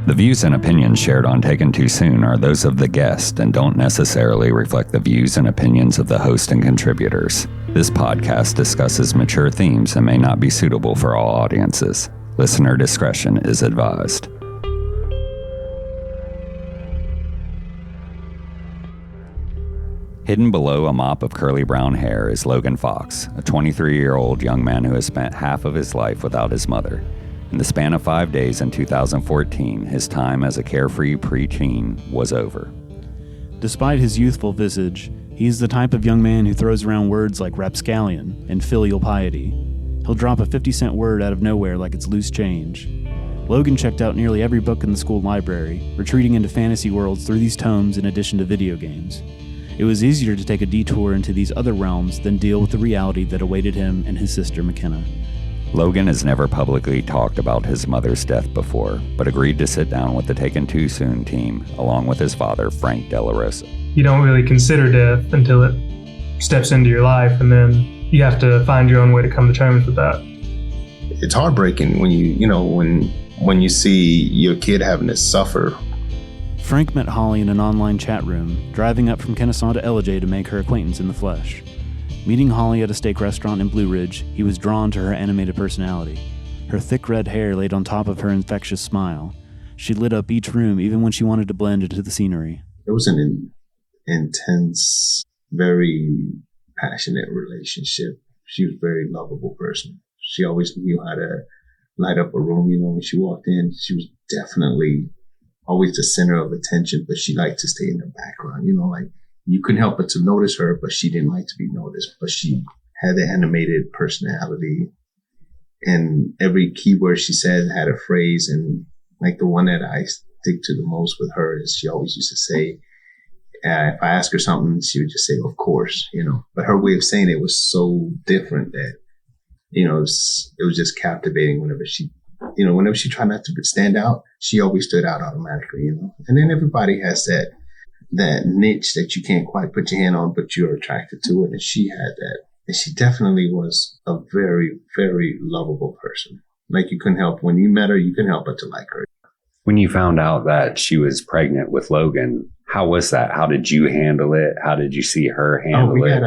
The views and opinions shared on Taken Too Soon are those of the guest and don't necessarily reflect the views and opinions of the host and contributors. This podcast discusses mature themes and may not be suitable for all audiences. Listener discretion is advised. Hidden below a mop of curly brown hair is Logan Fox, a 23-year-old young man who has spent half of his life without his mother. In the span of 5 days in 2014, his time as a carefree preteen was over. Despite his youthful visage, he's the type of young man who throws around words like rapscallion and filial piety. He'll drop a 50-cent word out of nowhere like it's loose change. Logan checked out nearly every book in the school library, retreating into fantasy worlds through these tomes in addition to video games. It was easier to take a detour into these other realms than deal with the reality that awaited him and his sister McKenna. Logan has never publicly talked about his mother's death before, but agreed to sit down with the Taken Too Soon team, along with his father, Frank Delarosa. You don't really consider death until it steps into your life, and then you have to find your own way to come to terms with that. It's heartbreaking when when you see your kid having to suffer. Frank met Holly in an online chat room, driving up from Kennesaw to Ellijay to make her acquaintance in the flesh. Meeting Holly at a steak restaurant in Blue Ridge, he was drawn to her animated personality. Her thick red hair laid on top of her infectious smile. She lit up each room even when she wanted to blend into the scenery. It was an intense, very passionate relationship. She was a very lovable person. She always knew how to light up a room. When she walked in, she was definitely always the center of attention, but she liked to stay in the background. You couldn't help but to notice her, but she didn't like to be noticed. But she had the animated personality, and every keyword she said had a phrase. And like the one that I stick to the most with her is she always used to say, if I ask her something, she would just say, "Of course," But her way of saying it was so different that, it was just captivating whenever she tried not to stand out, she always stood out automatically, And then everybody has that niche that you can't quite put your hand on, but you're attracted to it. And she had that. And she definitely was a very, very lovable person. Like when you met her, you couldn't help but to like her. When you found out that she was pregnant with Logan, how was that? How did you handle it? How did you see her handle it?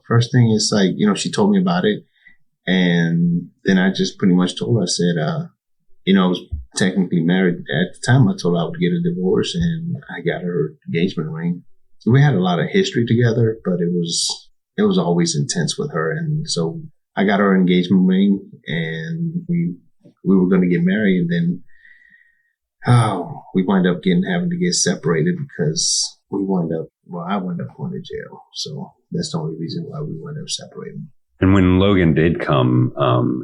First thing is she told me about it. And then I just pretty much told her, I said, I was technically married at the time. I told her I would get a divorce, and I got her engagement ring. So we had a lot of history together, but it was always intense with her. And so I got her engagement ring, and we were going to get married. And then we wound up having to get separated because I wound up going to jail. So that's the only reason why we wound up separating. And when Logan did come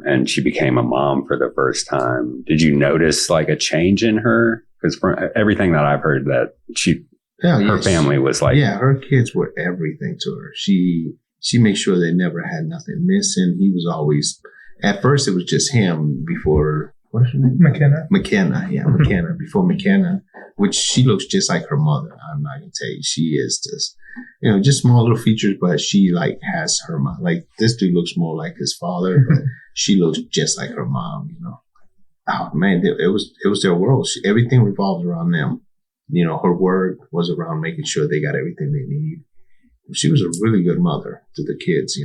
and she became a mom for the first time, did you notice a change in her? Because from everything that I've heard, that her family was her kids were everything to her. She made sure they never had nothing missing. He was always, at first it was just him before, what's her name? McKenna, yeah, McKenna. Before McKenna, which she looks just like her mother. I'm not going to tell you. She is just, just small little features, but she has her mom. This dude looks more like his father, but she looks just like her mom, Oh man, it was their world. Everything revolved around them. Her work was around making sure they got everything they need. She was a really good mother to the kids,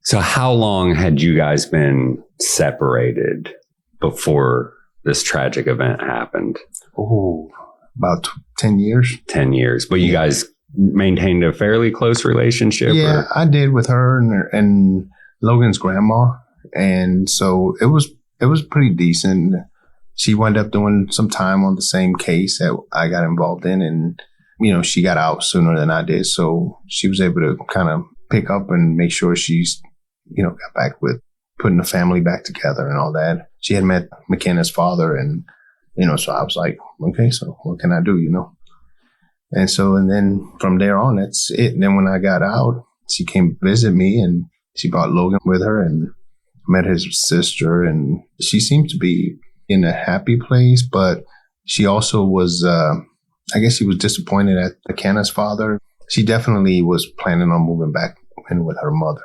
So how long had you guys been separated before this tragic event happened? Oh, about 10 years. 10 years. But you guys maintained a fairly close relationship? Yeah, I did with her and Logan's grandma. And so it was pretty decent. She wound up doing some time on the same case that I got involved in. And, she got out sooner than I did. So she was able to kind of pick up and make sure she's, got back with putting the family back together and all that. She had met McKenna's father, and, so I was like, okay, so what can I do, And then from there on, that's it. And then when I got out, she came visit me, and she brought Logan with her and met his sister. And she seemed to be in a happy place, but she also was, I guess she was disappointed at McKenna's father. She definitely was planning on moving back in with her mother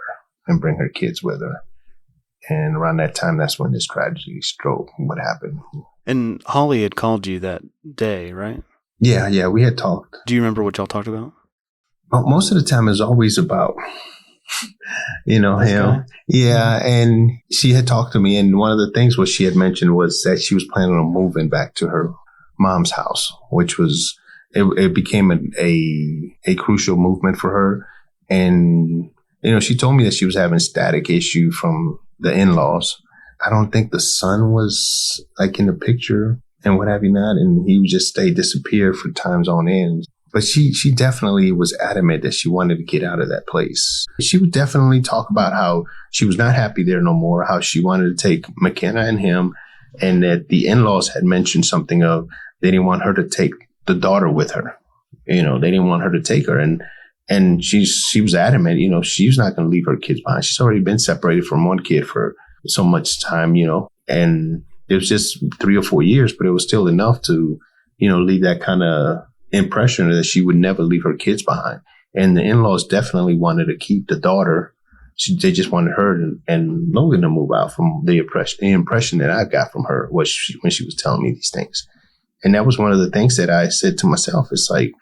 and bring her kids with her. And around that time, that's when this tragedy struck. What happened? And Holly had called you that day, right? Yeah, we had talked. Do you remember what y'all talked about? Most of the time it's always about, him. Guy? Yeah, and she had talked to me, and one of the things what she had mentioned was that she was planning on moving back to her mom's house, which was, it became a crucial movement for her. And, she told me that she was having static issue from the in-laws. I don't think the son was like in the picture and what have you not. And he would just disappear for times on end. But she definitely was adamant that she wanted to get out of that place. She would definitely talk about how she was not happy there no more, how she wanted to take McKenna and him, and that the in-laws had mentioned something of they didn't want her to take the daughter with her. They didn't want her to take her. And she was adamant, she's not going to leave her kids behind. She's already been separated from one kid for so much time, and it was just 3 or 4 years, but it was still enough to, leave that kind of impression that she would never leave her kids behind. And the in-laws definitely wanted to keep the daughter. They just wanted her and Logan to move out from the impression that I got from her was when she was telling me these things. And that was one of the things that I said to myself. It's like,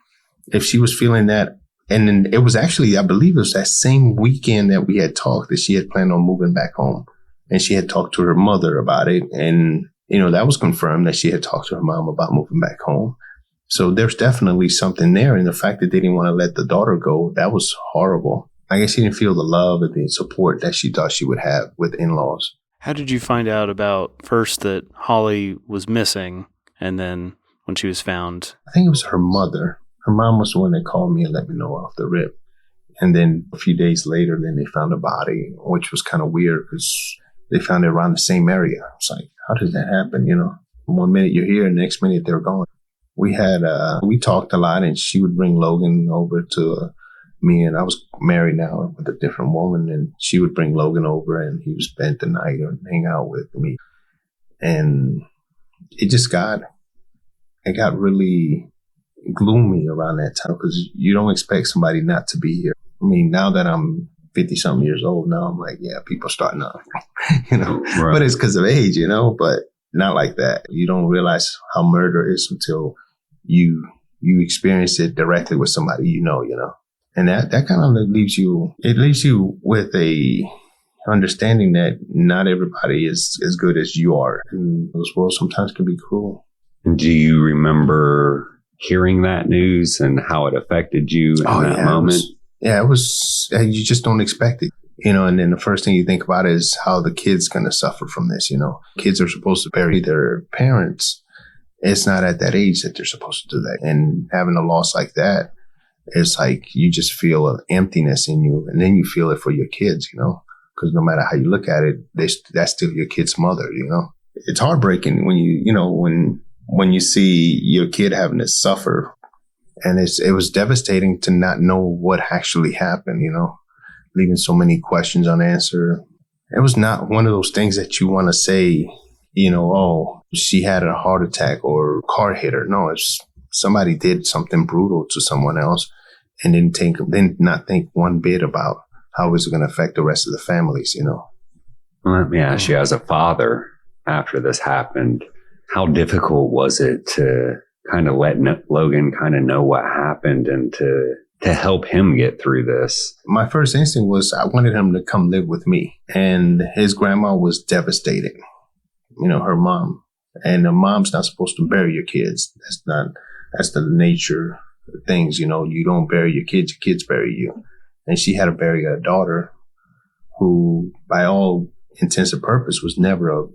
if she was feeling that, and then it was actually, I believe it was that same weekend that we had talked that she had planned on moving back home. And she had talked to her mother about it. And, that was confirmed that she had talked to her mom about moving back home. So there's definitely something there. And the fact that they didn't want to let the daughter go, that was horrible. I guess she didn't feel the love and the support that she thought she would have with in-laws. How did you find out about first that Holly was missing and then when she was found? I think it was her mother. Her mom was the one that called me and let me know off the rip. And then a few days later, then they found a body, which was kind of weird because they found it around the same area. It's like, how does that happen? 1 minute you're here, and the next minute they're gone. We talked a lot, and she would bring Logan over to me, and I was married now with a different woman, and she would bring Logan over, and he would spend the night and hang out with me. And it got really gloomy around that time because you don't expect somebody not to be here. I mean, now that I'm 50-something years old now, I'm like, yeah, people are starting to, right. But it's because of age, but not like that. You don't realize how murder is until you experience it directly with somebody, and that kind of leaves you with a understanding that not everybody is as good as you are. And this world sometimes can be cruel. Do you remember hearing that news and how it affected you in that moment? It was, you just don't expect it, and then the first thing you think about is how the kid's going to suffer from this, Kids are supposed to bury their parents. It's not at that age that they're supposed to do that. And having a loss like that, it's like you just feel an emptiness in you, and then you feel it for your kids, because no matter how you look at it, that's still your kid's mother, It's heartbreaking when when you see your kid having to suffer. And it was devastating to not know what actually happened, leaving so many questions unanswered. It was not one of those things that you want to say, oh, she had a heart attack or car hit her. No, it's somebody did something brutal to someone else and didn't not think one bit about how it was going to affect the rest of the families, Let me ask you, as a father, after this happened, how difficult was it to kind of let Logan kind of know what happened and to help him get through this? My first instinct was I wanted him to come live with me. And his grandma was devastated, her mom. And the mom's not supposed to bury your kids. That's the nature of things, you don't bury your kids bury you. And she had to bury a daughter who, by all intents and purposes, was never a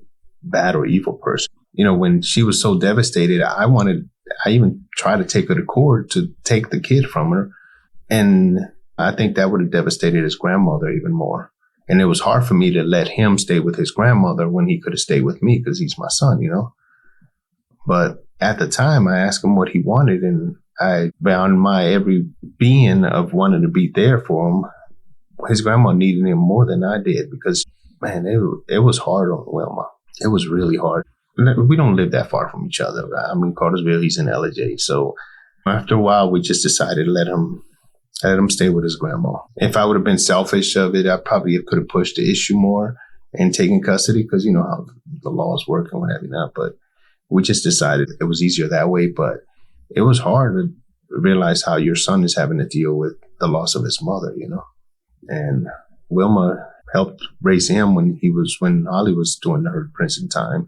bad or evil person. When she was so devastated, I even tried to take her to court to take the kid from her. And I think that would have devastated his grandmother even more. And it was hard for me to let him stay with his grandmother when he could have stayed with me because he's my son, But at the time, I asked him what he wanted, and I bound my every being of wanting to be there for him. His grandma needed him more than I did because, man, it was hard on Wilma. It was really hard. We don't live that far from each other. I mean, Cartersville, he's in LJ. So after a while, we just decided to let him stay with his grandma. If I would have been selfish of it, I probably could have pushed the issue more and taken custody because you know how the laws work and what have you not. But We just decided it was easier that way, but it was hard to realize how your son is having to deal with the loss of his mother, And Wilma helped raise him when Holly was doing her prison time.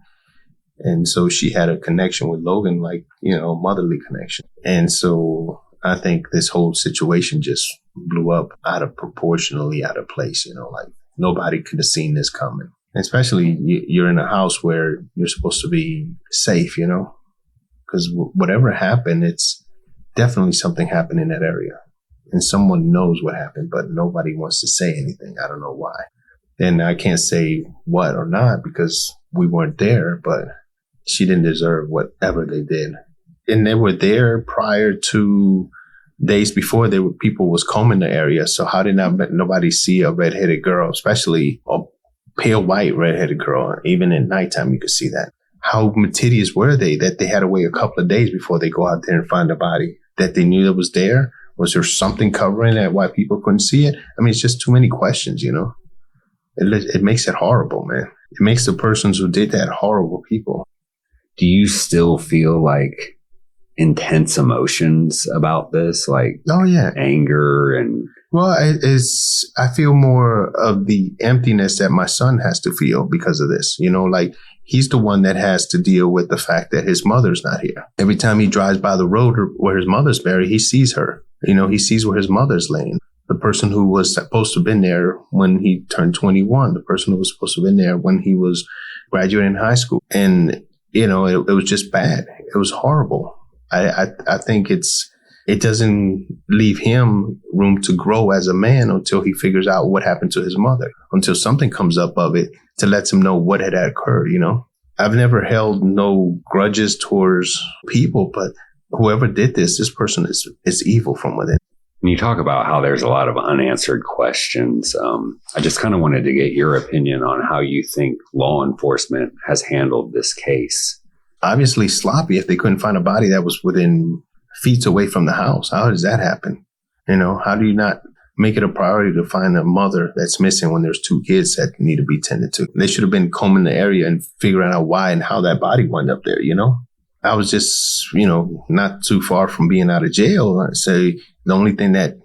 And so she had a connection with Logan, like, motherly connection. And so I think this whole situation just blew up proportionally out of place, like nobody could have seen this coming. Especially you're in a house where you're supposed to be safe, because whatever happened, it's definitely something happened in that area. And someone knows what happened, but nobody wants to say anything. I don't know why. And I can't say what or not because we weren't there, but she didn't deserve whatever they did. And they were there prior to days before people was combing the area. So how did nobody see a redheaded girl, especially a pale white redheaded girl? Even at nighttime, you could see that. How meticulous were they that they had to wait a couple of days before they go out there and find the body? That they knew it was there? Was there something covering it? Why people couldn't see it? I mean, it's just too many questions, It makes it horrible, man. It makes the persons who did that horrible people. Do you still feel like intense emotions about this? Like, oh yeah, anger and... Well, I feel more of the emptiness that my son has to feel because of this. Like he's the one that has to deal with the fact that his mother's not here. Every time he drives by the road where his mother's buried, he sees her. He sees where his mother's laying. The person who was supposed to have been there when he turned 21, the person who was supposed to have been there when he was graduating high school. And, it was just bad. It was horrible. I think it doesn't leave him room to grow as a man until he figures out what happened to his mother, until something comes up of it to let him know what had occurred, I've never held no grudges towards people, but whoever did this person is evil from within. When you talk about how there's a lot of unanswered questions, I just kind of wanted to get your opinion on how you think law enforcement has handled this case. Obviously sloppy if they couldn't find a body that was within feet away from the house. How does that happen? How do you not make it a priority to find a mother that's missing when there's two kids that need to be tended to? They should have been combing the area and figuring out why and how that body wound up there, I was just, not too far from being out of jail. I'd say the only thing that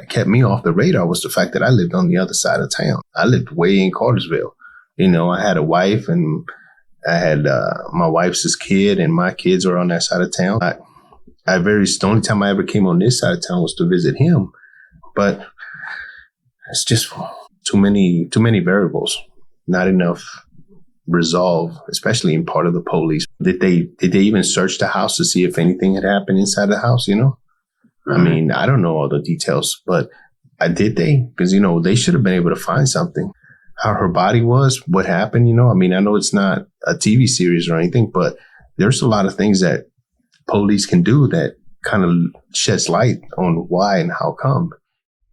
kept me off the radar was the fact that I lived on the other side of town. I lived way in Cartersville. I had a wife and I had my wife's kid and my kids are on that side of town. The only time I ever came on this side of town was to visit him. But it's just too many variables, not enough resolve, especially in part of the police. Did they even search the house to see if anything had happened inside the house, I mean, I don't know all the details, but did they? Because, they should have been able to find something. How her body was, what happened, I mean, I know it's not a TV series or anything, but there's a lot of things that police can do that kind of sheds light on why and how come.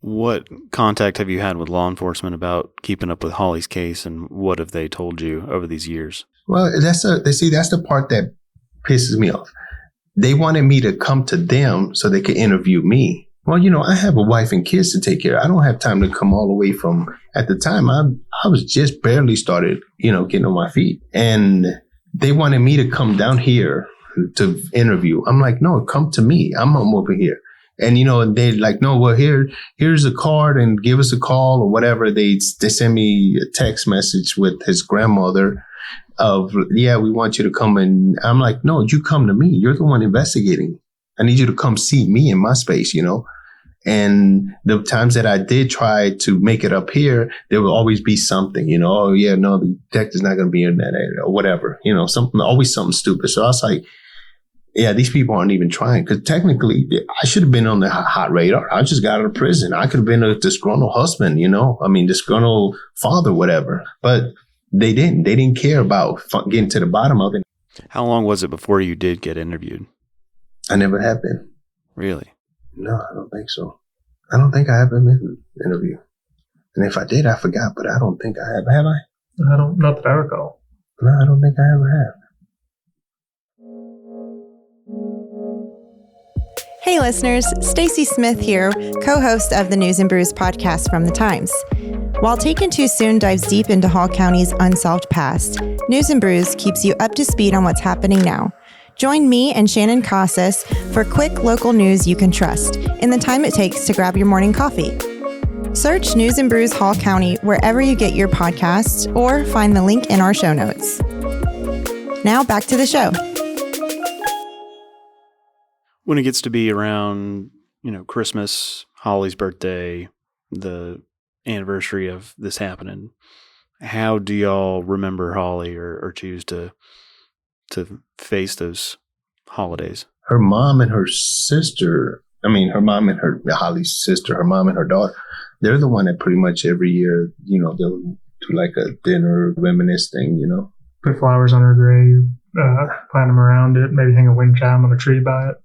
What contact have you had with law enforcement about keeping up with Holly's case, and what have they told you over these years? Well, that's the part that pisses me off. They wanted me to come to them so they could interview me. Well, I have a wife and kids to take care of. I don't have time to come all the way from, at the time, I was just barely started, getting on my feet. And they wanted me to come down here to interview. I'm like, no, come to me. I'm over here. And, they're like, no, well, here's a card and give us a call or whatever. They send me a text message with his grandmother of, yeah, we want you to come. And I'm like, no, you come to me. You're the one investigating. I need you to come see me in my space, And the times that I did try to make it up here, there will always be something, oh, yeah, no, the detective's not going to be in that area or whatever, always something stupid. So I was like, yeah, these people aren't even trying, because technically I should have been on the hot radar. I just got out of prison. I could have been a disgruntled husband, disgruntled father, whatever. But they didn't. They didn't care about getting to the bottom of it. How long was it before you did get interviewed? I never have been. Really? No, I don't think so. I don't think I have been interviewed. And if I did, I forgot, but I don't think I have. Have I? Not that I recall. No, I don't think I ever have. Hey listeners, Stacy Smith here, co-host of the News and Brews podcast from The Times. While Taken Too Soon dives deep into Hall County's unsolved past, News and Brews keeps you up to speed on what's happening now. Join me and Shannon Casas for quick local news you can trust in the time it takes to grab your morning coffee. Search News and Brews Hall County wherever you get your podcasts or find the link in our show notes. Now back to the show. When it gets to be around, Christmas, Holly's birthday, the anniversary of this happening, how do y'all remember Holly or choose to face those holidays? Her mom and her sister, Holly's sister, her mom and her daughter, they're the one that pretty much every year, they'll do like a dinner reminisce thing, Put flowers on her grave, plant them around it, maybe hang a wind chime on a tree by it.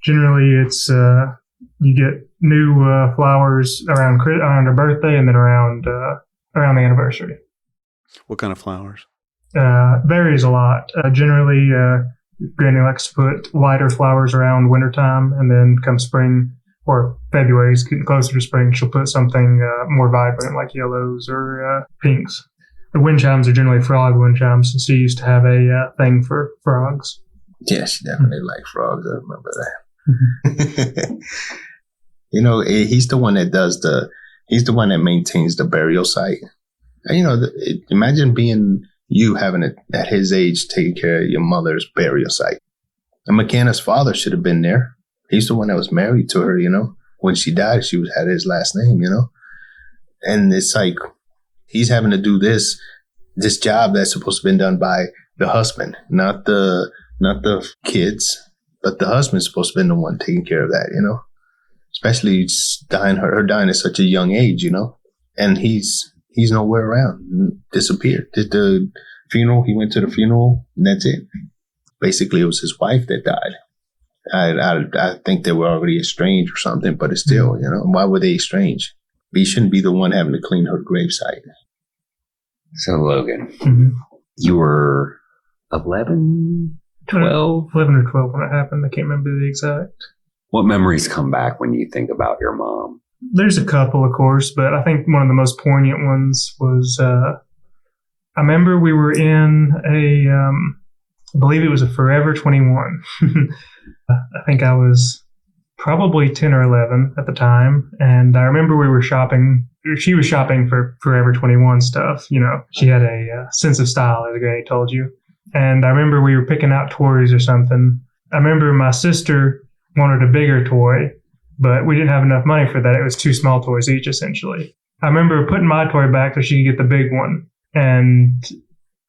Generally, it's you get new flowers around her birthday and then around the anniversary. What kind of flowers? Varies a lot. Generally, Granny likes to put lighter flowers around wintertime, and then come spring or February, it's getting closer to spring, she'll put something more vibrant like yellows or pinks. The wind chimes are generally frog wind chimes, since she used to have a thing for frogs. Yeah, she definitely liked frogs. I remember that. He's the one that he's the one that maintains the burial site. And, imagine being you having at his age taking care of your mother's burial site. And McKenna's father should have been there. He's the one that was married to her, When she died, she had his last name, And it's like he's having to do this job that's supposed to have been done by the husband, not the kids. But the husband's supposed to be the one taking care of that, Especially her dying at such a young age, And he's nowhere around, disappeared. Did the funeral, he went to the funeral, and that's it. Basically, it was his wife that died. I think they were already estranged or something, but it's still, why were they estranged? He shouldn't be the one having to clean her gravesite. So, Logan, you were 11? 12? 11 or 12 when it happened. I can't remember the exact. What memories come back when you think about your mom? There's a couple, of course, but I think one of the most poignant ones was, I remember we were in I believe it was a Forever 21. I think I was probably 10 or 11 at the time. And I remember we were shopping. She was shopping for Forever 21 stuff. She had a sense of style, as Granny told you. And I remember we were picking out toys or something. I remember my sister wanted a bigger toy, but we didn't have enough money for that. It was 2 small toys each, essentially. I remember putting my toy back so she could get the big one. And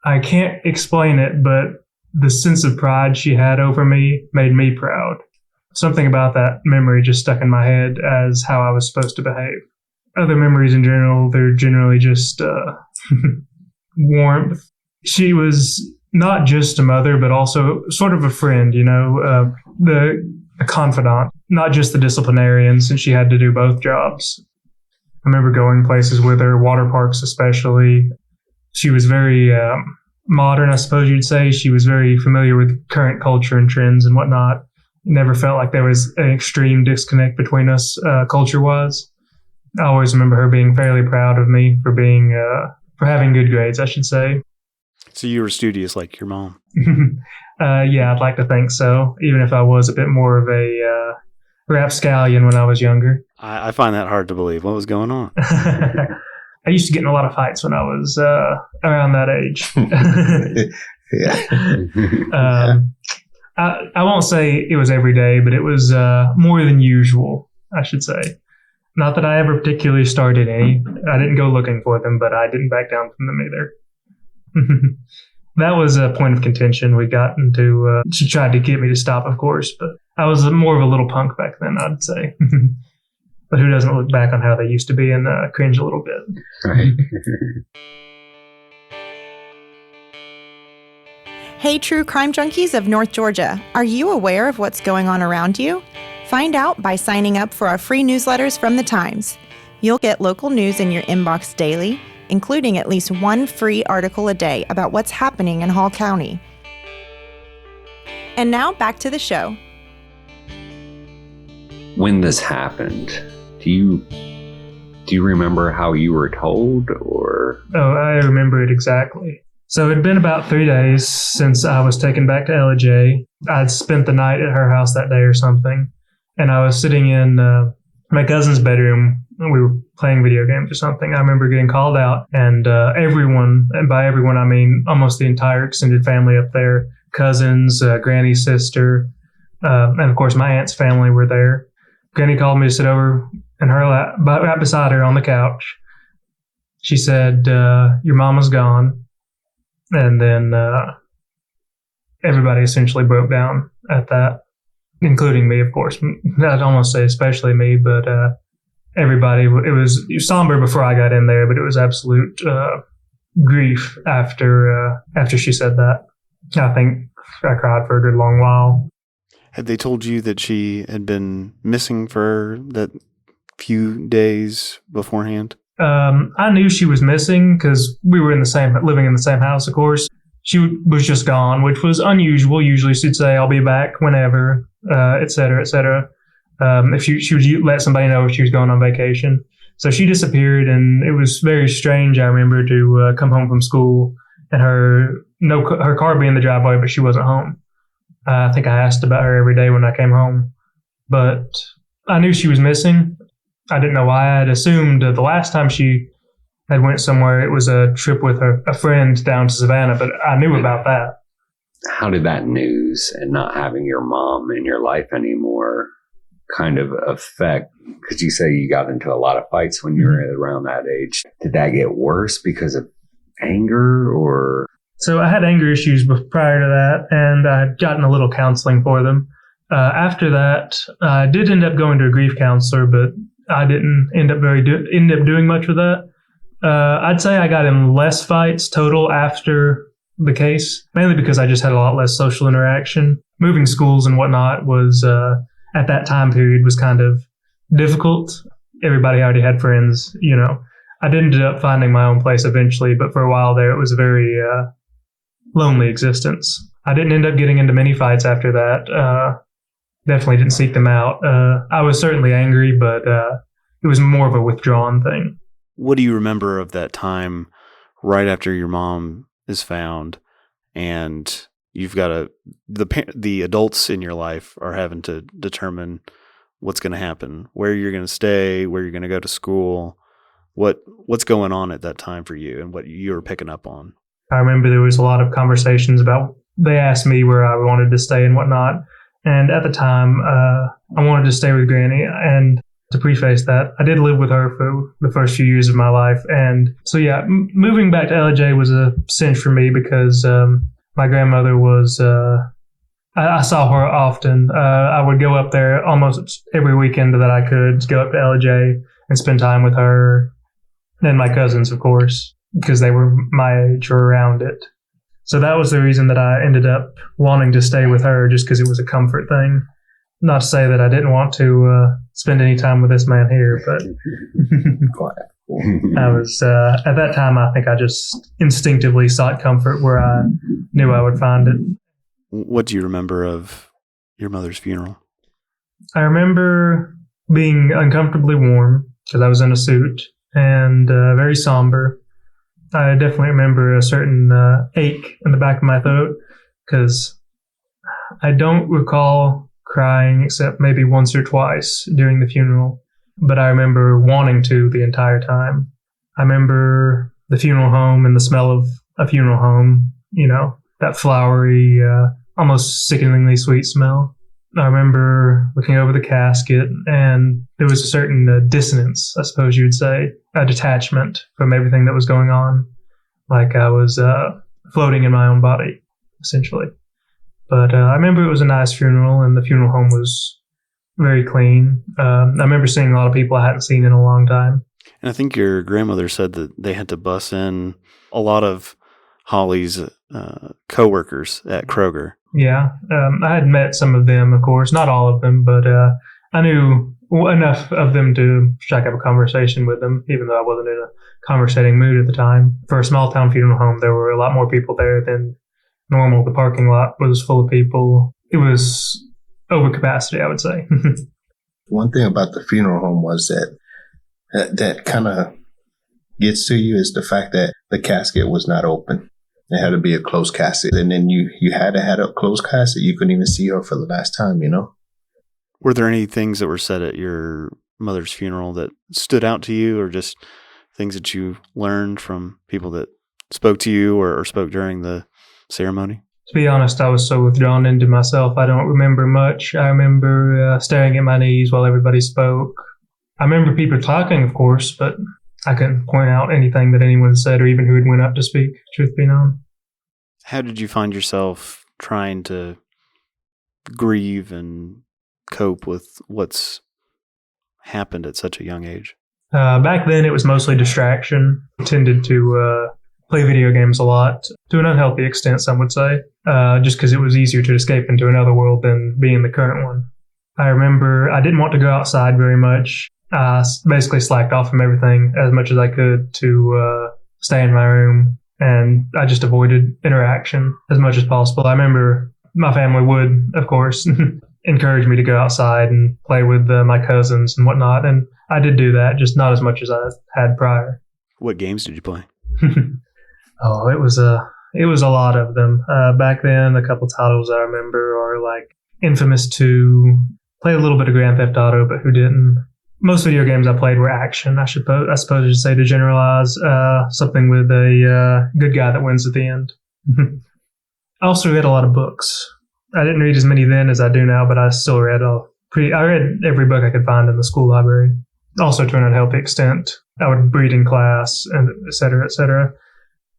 I can't explain it, but the sense of pride she had over me made me proud. Something about that memory just stuck in my head as how I was supposed to behave. Other memories in general, they're generally just warmth. She was not just a mother, but also sort of a friend, a confidant, not just the disciplinarian, since she had to do both jobs. I remember going places with her, water parks especially. She was very modern, I suppose you'd say. She was very familiar with current culture and trends and whatnot. Never felt like there was an extreme disconnect between us culture-wise. I always remember her being fairly proud of me for having good grades, I should say. So you were studious like your mom? Yeah, I'd like to think so, even if I was a bit more of a rapscallion when I was younger. I find that hard to believe. What was going on? I used to get in a lot of fights when I was around that age. Yeah. I won't say it was every day, but it was more than usual, I should say. Not that I ever particularly started any. I didn't go looking for them, but I didn't back down from them either. That was a point of contention we got into. She tried to get me to stop, of course, but I was more of a little punk back then, I'd say. But who doesn't look back on how they used to be and cringe a little bit? Right. Hey, true crime junkies of North Georgia, are you aware of what's going on around you? Find out by signing up for our free newsletters from The Times. You'll get local news in your inbox daily, including at least one free article a day about what's happening in Hall County. And now back to the show. when this happened, do you remember how you were told, or? Oh, I remember it exactly. So it had been about 3 days since I was taken back to LJ. I'd spent the night at her house that day or something, and I was sitting in my cousin's bedroom. We were playing video games or something. I remember getting called out, and everyone, and by everyone I mean almost the entire extended family up there, cousins, Granny's sister, and of course my aunt's family were there. Granny called me to sit over in her lap, right beside her on the couch. She said, "Your mama's gone." And then everybody essentially broke down at that, including me, of course. I'd almost say especially me, but everybody. It was somber before I got in there, but it was absolute grief after she said that. I think I cried for a good long while. Had they told you that she had been missing for that few days beforehand? I knew she was missing because we were living in the same house, of course. She was just gone, which was unusual. Usually she'd say, "I'll be back whenever," et cetera, et cetera. If she would let somebody know if she was going on vacation. So she disappeared, and it was very strange, I remember, to come home from school and her car being in the driveway, but she wasn't home. I think I asked about her every day when I came home. But I knew she was missing. I didn't know why. I had assumed the last time she had went somewhere, it was a trip with a friend down to Savannah, but I knew about that. How did that news and not having your mom in your life anymore kind of affect, because you say you got into a lot of fights when you were around that age. Did that get worse because of anger, or? So I had anger issues prior to that, and I had gotten a little counseling for them. After that, I did end up going to a grief counselor, but I didn't end up doing much with that. I'd say I got in less fights total after the case, mainly because I just had a lot less social interaction. Moving schools and whatnot was, at that time period, was kind of difficult. Everybody already had friends, you know. I did end up finding my own place eventually, but for a while there, it was a very lonely existence. I didn't end up getting into many fights after that. Definitely didn't seek them out. I was certainly angry, but it was more of a withdrawn thing. What do you remember of that time right after your mom is found, and you've got the adults in your life are having to determine what's going to happen, where you're going to stay, where you're going to go to school, what's going on at that time for you, and what you were picking up on? I remember there was a lot of conversations about, they asked me where I wanted to stay and whatnot. And at the time, I wanted to stay with Granny. And to preface that, I did live with her for the first few years of my life. And so, yeah, moving back to LJ was a cinch for me because my grandmother was, I saw her often. I would go up there almost every weekend that I could, go up to LJ and spend time with her and my cousins, of course, because they were my age or around it. So that was the reason that I ended up wanting to stay with her, just because it was a comfort thing. Not to say that I didn't want to spend any time with this man here, but I was, at that time, I think I just instinctively sought comfort where I knew I would find it. What do you remember of your mother's funeral? I remember being uncomfortably warm because I was in a suit and very somber. I definitely remember a certain ache in the back of my throat because I don't recall crying except maybe once or twice during the funeral, but I remember wanting to the entire time. I remember the funeral home and the smell of a funeral home, you know, that flowery, almost sickeningly sweet smell. I remember looking over the casket, and there was a certain dissonance, I suppose you would say, a detachment from everything that was going on, like I was floating in my own body, essentially. But I remember it was a nice funeral, and the funeral home was very clean. I remember seeing a lot of people I hadn't seen in a long time. And I think your grandmother said that they had to bus in a lot of Holly's co-workers at Kroger. Yeah, I had met some of them, of course, not all of them, but I knew enough of them to strike up a conversation with them, even though I wasn't in a conversating mood at the time. For a small town funeral home, there were a lot more people there than normal. The parking lot was full of people. It was over capacity, I would say. One thing about the funeral home was that kind of gets to you is the fact that the casket was not open. It had to be a closed casket. And then you had to have a closed casket. You couldn't even see her for the last time, you know? Were there any things that were said at your mother's funeral that stood out to you, or just things that you learned from people that spoke to you or spoke during the ceremony? To be honest, I was so withdrawn into myself, I don't remember much. I remember staring at my knees while everybody spoke. I remember people talking, of course, but I couldn't point out anything that anyone said or even who had went up to speak, truth be known. How did you find yourself trying to grieve and cope with what's happened at such a young age? Back then, it was mostly distraction. I tended to play video games a lot, to an unhealthy extent, some would say, just because it was easier to escape into another world than be in the current one. I remember I didn't want to go outside very much. I basically slacked off from everything as much as I could to stay in my room, and I just avoided interaction as much as possible. I remember my family would, of course, encourage me to go outside and play with my cousins and whatnot, and I did do that, just not as much as I had prior. What games did you play? Oh, it was a lot of them. Back then, a couple titles I remember are like Infamous 2, played a little bit of Grand Theft Auto, but who didn't? Most video games I played were action, I suppose I should say, to generalize, something with a good guy that wins at the end. I also read a lot of books. I didn't read as many then as I do now, but I still read I read every book I could find in the school library. Also to an unhealthy extent. I would read in class, and et cetera, et cetera.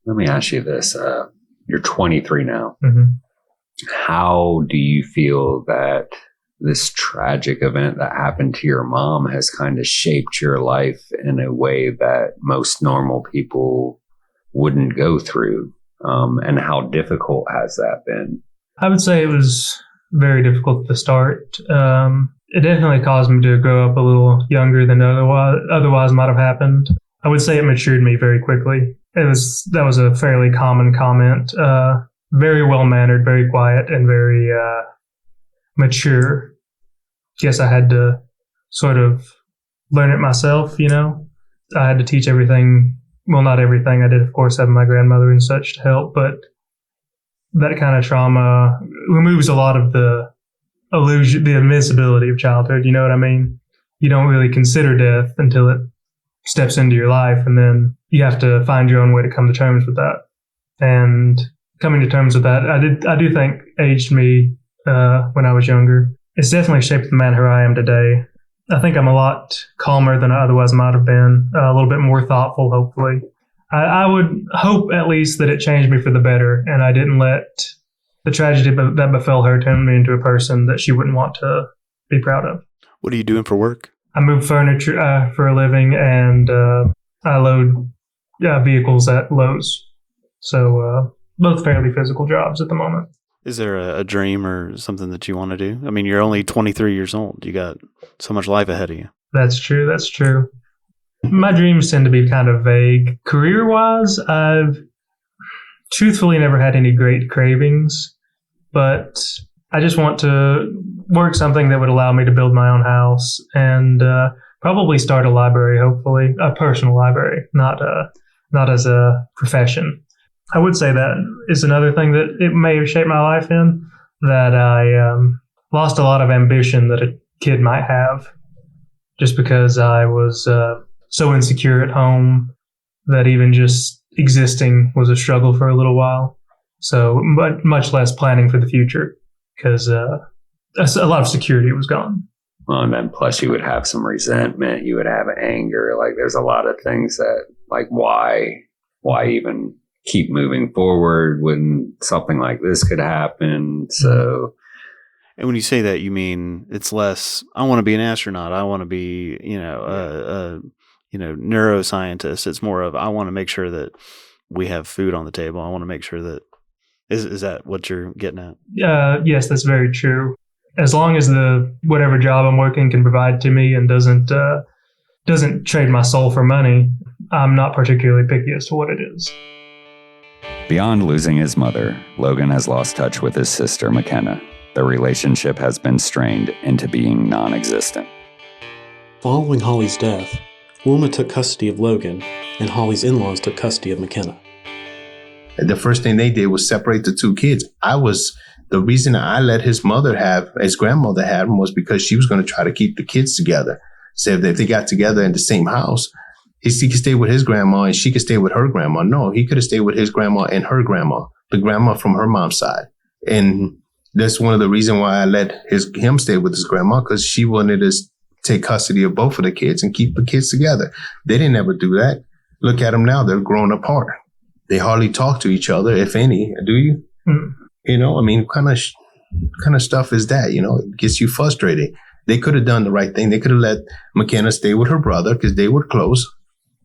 Let me ask you this. You're 23 now. Mm-hmm. How do you feel that this tragic event that happened to your mom has kind of shaped your life in a way that most normal people wouldn't go through? And how difficult has that been? I would say it was very difficult at the start. It definitely caused me to grow up a little younger than otherwise might have happened. I would say it matured me very quickly. That was a fairly common comment. Very well-mannered, very quiet, and very mature. Guess I had to sort of learn it myself, you know. I had to teach everything. Well, not everything. I did, of course, have my grandmother and such to help, but that kind of trauma removes a lot of the illusion, the invincibility of childhood. You know what I mean? You don't really consider death until it steps into your life, and then you have to find your own way to come to terms with that. And coming to terms with that, I do think aged me when I was younger. It's definitely shaped the man who I am today. I think I'm a lot calmer than I otherwise might have been, a little bit more thoughtful, hopefully. I would hope at least that it changed me for the better, and I didn't let the tragedy that befell her turn me into a person that she wouldn't want to be proud of. What are you doing for work? I move furniture for a living, and I load vehicles at Lowe's. So both fairly physical jobs at the moment. Is there a dream or something that you want to do? I mean, you're only 23 years old. You got so much life ahead of you. That's true. That's true. My dreams tend to be kind of vague. Career-wise, I've truthfully never had any great cravings, but I just want to work something that would allow me to build my own house and probably start a library, hopefully, a personal library, not as a profession. I would say that is another thing that it may have shaped my life in, that I lost a lot of ambition that a kid might have just because I was so insecure at home that even just existing was a struggle for a little while. So much less planning for the future because a lot of security was gone. Well, and then plus you would have some resentment, you would have anger. Like there's a lot of things that, like, why even keep moving forward when something like this could happen? So, and when you say that, you mean it's less, I want to be an astronaut, I want to be, a neuroscientist. It's more of, I want to make sure that we have food on the table. I want to make sure that, is that what you're getting at? Yes, that's very true. As long as whatever job I'm working can provide to me and doesn't trade my soul for money, I'm not particularly picky as to what it is. Beyond losing his mother, Logan has lost touch with his sister, McKenna. Their relationship has been strained into being non-existent. Following Holly's death, Wilma took custody of Logan, and Holly's in-laws took custody of McKenna. The first thing they did was separate the two kids. The reason I let his grandmother have him was because she was going to try to keep the kids together. So if they got together in the same house, he could stay with his grandma and she could stay with her grandma. No, he could have stayed with his grandma and her grandma, the grandma from her mom's side. And that's one of the reasons why I let him stay with his grandma, because she wanted to take custody of both of the kids and keep the kids together. They didn't ever do that. Look at them now. They're grown apart. They hardly talk to each other, if any. Do you? Mm. You know, I mean, kind of stuff is that, you know, it gets you frustrated. They could have done the right thing. They could have let McKenna stay with her brother because they were close.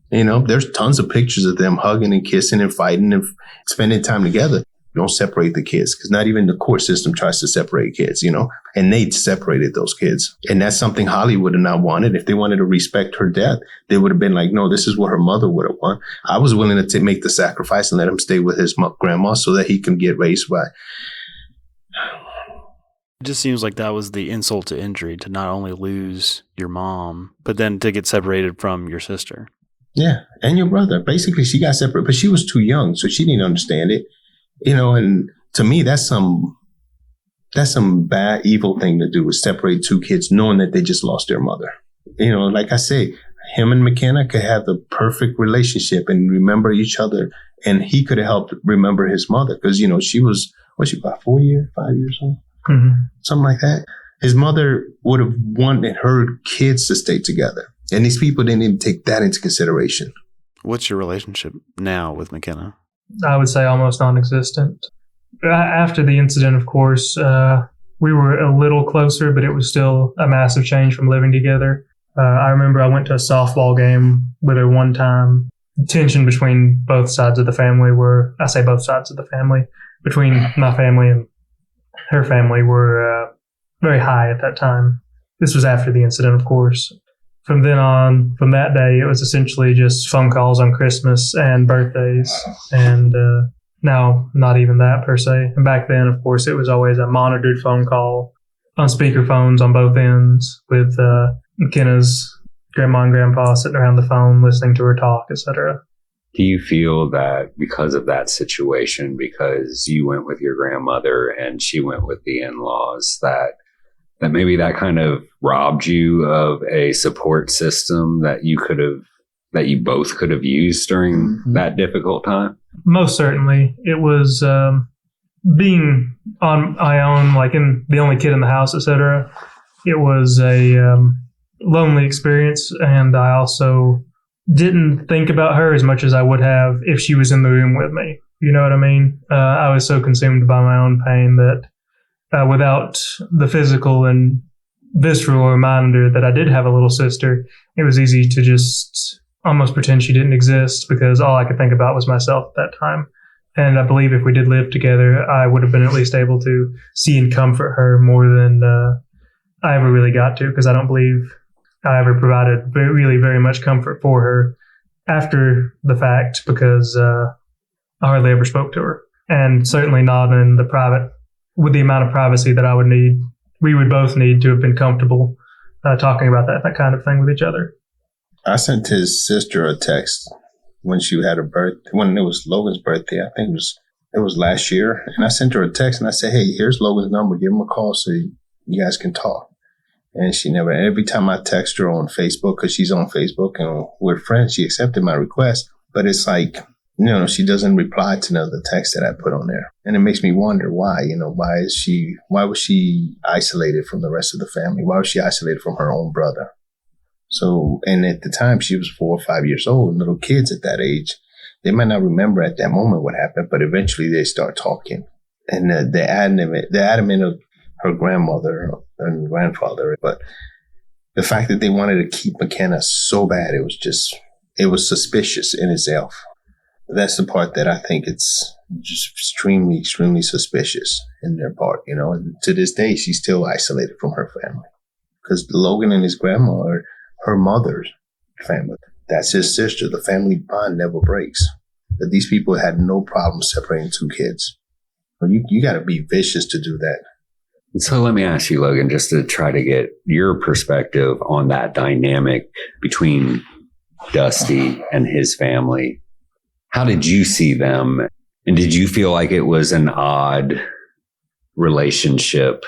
You know, there's tons of pictures of them hugging and kissing and fighting and spending time together. Don't separate the kids, because not even the court system tries to separate kids, you know, and they separated those kids. And that's something Holly would have not wanted. If they wanted to respect her death, they would have been like, no, this is what her mother would have wanted. I was willing to make the sacrifice and let him stay with his grandma so that he can get raised by. It just seems like that was the insult to injury, to not only lose your mom, but then to get separated from your sister. Yeah, and your brother. Basically, she got separated, but she was too young, so she didn't understand it. You know, and to me, that's some bad, evil thing to do, is separate two kids knowing that they just lost their mother. You know, like I say, him and McKenna could have the perfect relationship and remember each other. And he could have helped remember his mother because, you know, she was about 5 years old? Mm-hmm. Something like that. His mother would have wanted her kids to stay together. And these people didn't even take that into consideration. What's your relationship now with McKenna? I would say almost non-existent. After the incident, of course, we were a little closer, but it was still a massive change from living together. I remember I went to a softball game with her one time. Tension between both sides of the family between my family and her family were very high at that time. This was after the incident, of course. From then on, from that day, it was essentially just phone calls on Christmas and birthdays. And now, not even that per se. And back then, of course, it was always a monitored phone call on speakerphones on both ends with McKenna's grandma and grandpa sitting around the phone listening to her talk, etc. Do you feel that because of that situation, because you went with your grandmother and she went with the in-laws, that maybe that kind of robbed you of a support system that you both could have used during that difficult time? Most certainly. It was being on my own, like the only kid in the house, etc. It was a lonely experience, and I also didn't think about her as much as I would have if she was in the room with me. You know what I mean? I was so consumed by my own pain that without the physical and visceral reminder that I did have a little sister, it was easy to just almost pretend she didn't exist because all I could think about was myself at that time. And I believe if we did live together, I would have been at least able to see and comfort her more than I ever really got to, because I don't believe I ever provided very much comfort for her after the fact, because I hardly ever spoke to her. And certainly not in the private, with the amount of privacy that I would need. We would both need to have been comfortable talking about that kind of thing with each other. I sent his sister a text when she had when it was Logan's birthday. I think it was last year. And I sent her a text and I said, hey, here's Logan's number. Give him a call so you guys can talk. And she never, every time I text her on Facebook, because she's on Facebook and we're friends, she accepted my request. But it's like, you know, she doesn't reply to none of the text that I put on there. And it makes me wonder why, you know, why was she isolated from the rest of the family? Why was she isolated from her own brother? So, and at the time she was 4 or 5 years old, little kids at that age, they might not remember at that moment what happened, but eventually they start talking. And the adamant of her grandmother and grandfather, but the fact that they wanted to keep McKenna so bad, it was suspicious in itself. That's the part that I think it's just extremely, extremely suspicious in their part, you know. And to this day, she's still isolated from her family because Logan and his grandma are her mother's family. That's his sister. The family bond never breaks. But these people had no problem separating two kids. You got to be vicious to do that. So let me ask you, Logan, just to try to get your perspective on that dynamic between Dusty and his family. How did you see them? And did you feel like it was an odd relationship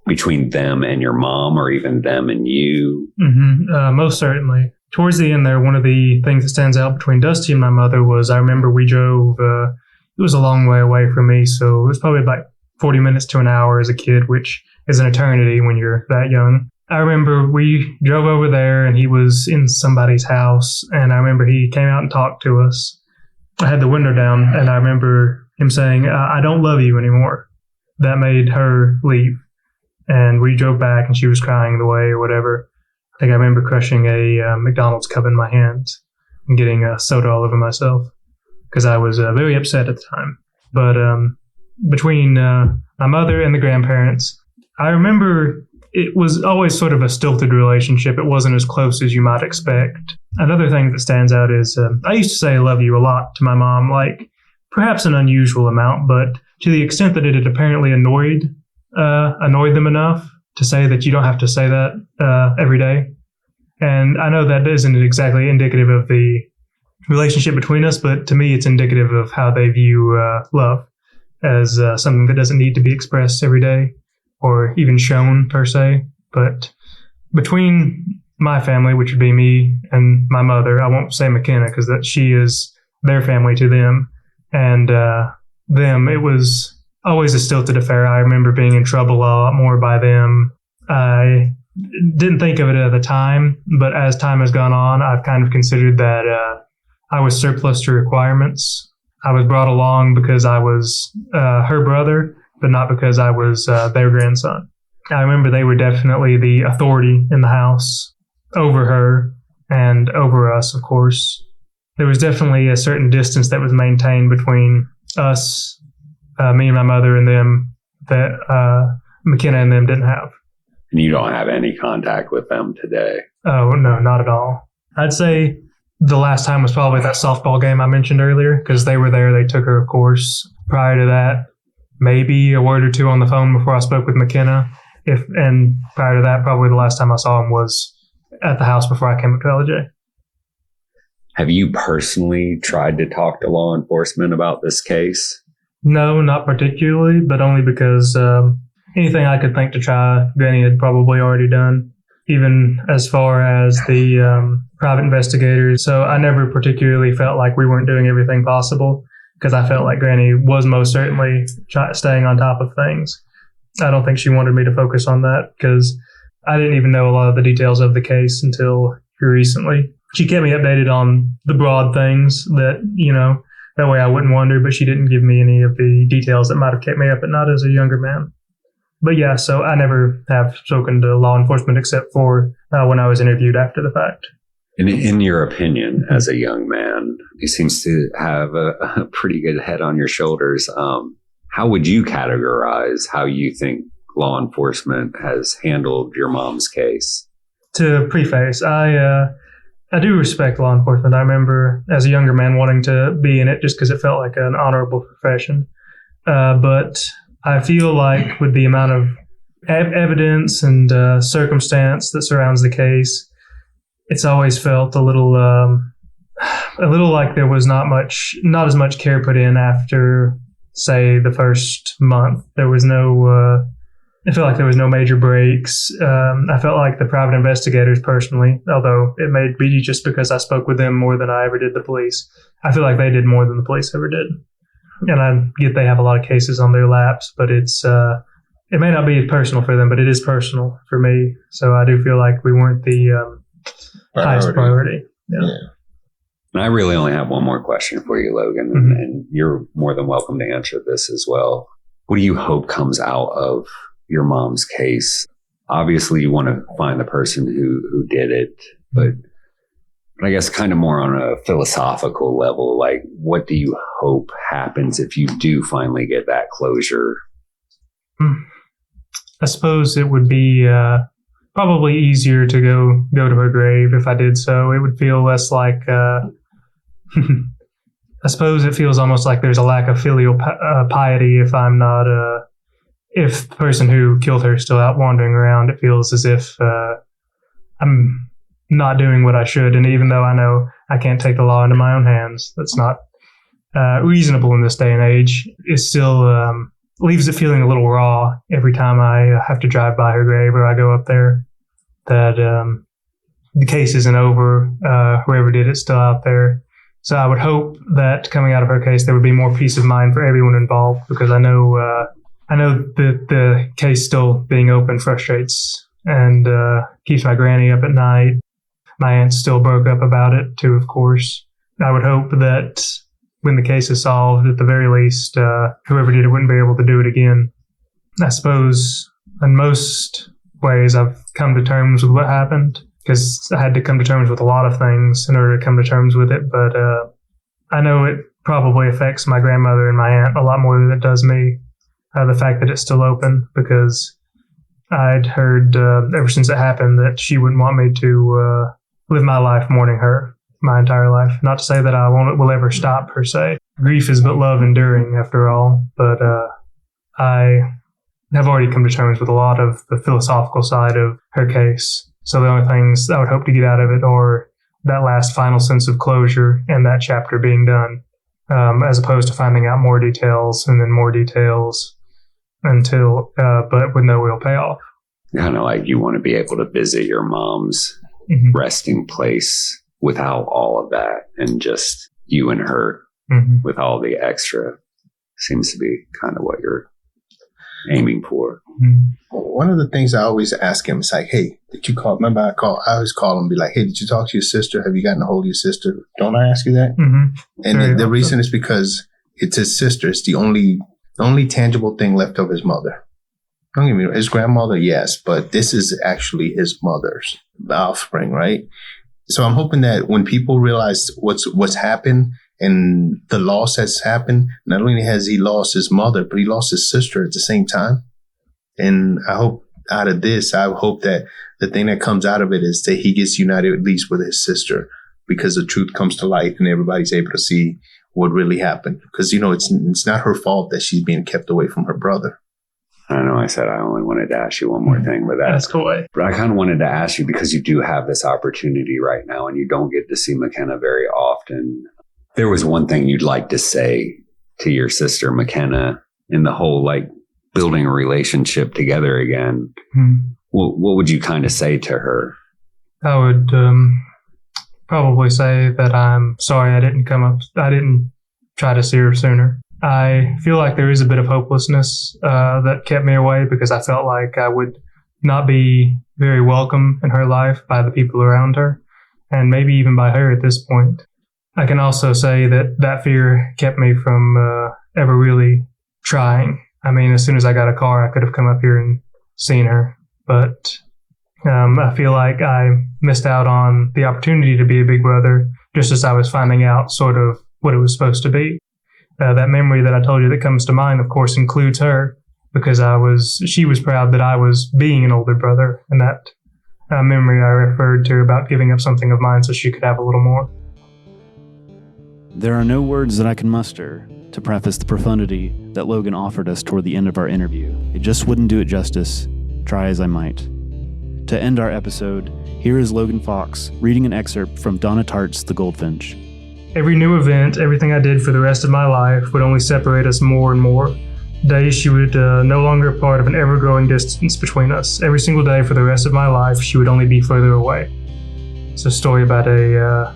between them and your mom, or even them and you? Most certainly. Towards the end there, one of the things that stands out between Dusty and my mother was I remember we drove, it was a long way away from me, so it was probably about 40 minutes to an hour as a kid, which is an eternity when you're that young. I remember we drove over there and he was in somebody's house, and I remember he came out and talked to us. I had the window down, and I remember him saying, I don't love you anymore. That made her leave. And we drove back, and she was crying the way or whatever. I think I remember crushing a McDonald's cup in my hand and getting soda all over myself because I was very upset at the time. But between my mother and the grandparents, I remember it was always sort of a stilted relationship. It wasn't as close as you might expect. Another thing that stands out is I used to say I love you a lot to my mom, like perhaps an unusual amount, but to the extent that it had apparently annoyed them enough to say that you don't have to say that every day. And I know that isn't exactly indicative of the relationship between us, but to me it's indicative of how they view love as something that doesn't need to be expressed every day or even shown per se. But between my family, which would be me and my mother, I won't say McKenna because that she is their family to them, and them, it was always a stilted affair. I remember being in trouble a lot more by them. I didn't think of it at the time, but as time has gone on, I've kind of considered that I was surplus to requirements. I was brought along because I was her brother, but not because I was their grandson. I remember they were definitely the authority in the house over her and over us, of course. There was definitely a certain distance that was maintained between us, me and my mother, and them that McKenna and them didn't have. And you don't have any contact with them today? Oh, no, not at all. I'd say the last time was probably that softball game I mentioned earlier because they were there. They took her, of course. Prior to that, maybe a word or two on the phone before I spoke with McKenna. And prior to that, probably the last time I saw him was at the house before I came up to LJ. Have you personally tried to talk to law enforcement about this case? No, not particularly, but only because anything I could think to try, Granny had probably already done, even as far as the private investigators. So I never particularly felt like we weren't doing everything possible because I felt like Granny was most certainly staying on top of things. I don't think she wanted me to focus on that because I didn't even know a lot of the details of the case until recently. She kept me updated on the broad things that, that way I wouldn't wonder, but she didn't give me any of the details that might have kept me up at night as a younger man. But yeah, so I never have spoken to law enforcement except for when I was interviewed after the fact. In your opinion, as a young man, he seems to have a pretty good head on your shoulders. How would you categorize how you think law enforcement has handled your mom's case? To preface, I do respect law enforcement. I remember as a younger man wanting to be in it just because it felt like an honorable profession. But I feel like with the amount of evidence and circumstance that surrounds the case, it's always felt a little like there was not as much care put in after, say, the first month. There was no. I felt like there was no major breaks. I felt like the private investigators personally, although it may be just because I spoke with them more than I ever did the police, I feel like they did more than the police ever did. And I get they have a lot of cases on their laps, but it may not be personal for them, but it is personal for me. So I do feel like we weren't the highest priority. Yeah. And I really only have one more question for you, Logan, and you're more than welcome to answer this as well. What do you hope comes out of your mom's case? Obviously, you want to find the person who did it, but I guess kind of more on a philosophical level, like what do you hope happens if you do finally get that closure? I suppose it would be probably easier to go to her grave if I did so. It would feel less like, I suppose it feels almost like there's a lack of filial piety if I'm not if the person who killed her is still out wandering around, it feels as if I'm not doing what I should. And even though I know I can't take the law into my own hands, that's not reasonable in this day and age, it still leaves it feeling a little raw every time I have to drive by her grave or I go up there, that the case isn't over. Whoever did it's still out there. So I would hope that coming out of her case, there would be more peace of mind for everyone involved, because I know that the case still being open frustrates and keeps my granny up at night. My aunt still broke up about it too, of course. I would hope that when the case is solved, at the very least, whoever did it wouldn't be able to do it again. I suppose in most ways I've come to terms with what happened, because I had to come to terms with a lot of things in order to come to terms with it. But I know it probably affects my grandmother and my aunt a lot more than it does me, the fact that it's still open, because I'd heard ever since it happened that she wouldn't want me to live my life mourning her my entire life. Not to say that I will ever stop, per se. Grief is but love enduring, after all. But I have already come to terms with a lot of the philosophical side of her case. So the only things I would hope to get out of it are that last final sense of closure and that chapter being done, as opposed to finding out more details and then more details until, but with no real payoff. Kind of like you want to be able to visit your mom's resting place without all of that, and just you and her with all the extra. Seems to be kind of what you're aiming for. One of the things I always ask him is like, hey, did you call? Remember, I always call him and be like, hey, did you talk to your sister? Have you gotten a hold of your sister? Don't I ask you that? And the reason is because it's his sister. It's the only tangible thing left of his mother. Don't get me wrong, his grandmother, yes, but this is actually his mother's offspring, right? So I'm hoping that when people realize what's happened and the loss that's happened, not only has he lost his mother, but he lost his sister at the same time. And I hope out of this, I hope that the thing that comes out of it is that he gets united at least with his sister, because the truth comes to light and everybody's able to see what really happened. Because, it's not her fault that she's being kept away from her brother. I know I said I only wanted to ask you one more thing, but that's cool. But I kind of wanted to ask you, because you do have this opportunity right now and you don't get to see McKenna very often. There was one thing you'd like to say to your sister, McKenna, in the whole, building a relationship together again. What would you kind of say to her? I would probably say that I'm sorry I didn't try to see her sooner. I feel like there is a bit of hopelessness that kept me away, because I felt like I would not be very welcome in her life by the people around her, and maybe even by her at this point. I can also say that fear kept me from ever really trying. I mean, as soon as I got a car, I could have come up here and seen her, but I feel like I missed out on the opportunity to be a big brother just as I was finding out sort of what it was supposed to be. That memory that I told you that comes to mind, of course, includes her, because she was proud that I was being an older brother, and that memory I referred to about giving up something of mine so she could have a little more. There are no words that I can muster to preface the profundity that Logan offered us toward the end of our interview. It just wouldn't do it justice, try as I might. To end our episode, here is Logan Fox reading an excerpt from Donna Tartt's The Goldfinch. Every new event, everything I did for the rest of my life would only separate us more and more. Days she would no longer be part of an ever-growing distance between us. Every single day for the rest of my life, she would only be further away. It's a story about a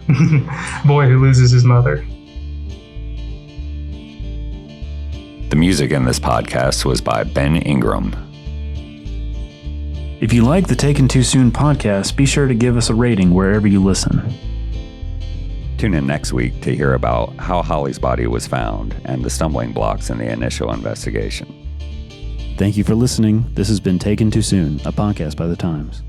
boy who loses his mother. The music in this podcast was by Ben Ingram. If you like the Taken Too Soon podcast, be sure to give us a rating wherever you listen. Tune in next week to hear about how Holly's body was found and the stumbling blocks in the initial investigation. Thank you for listening. This has been Taken Too Soon, a podcast by The Times.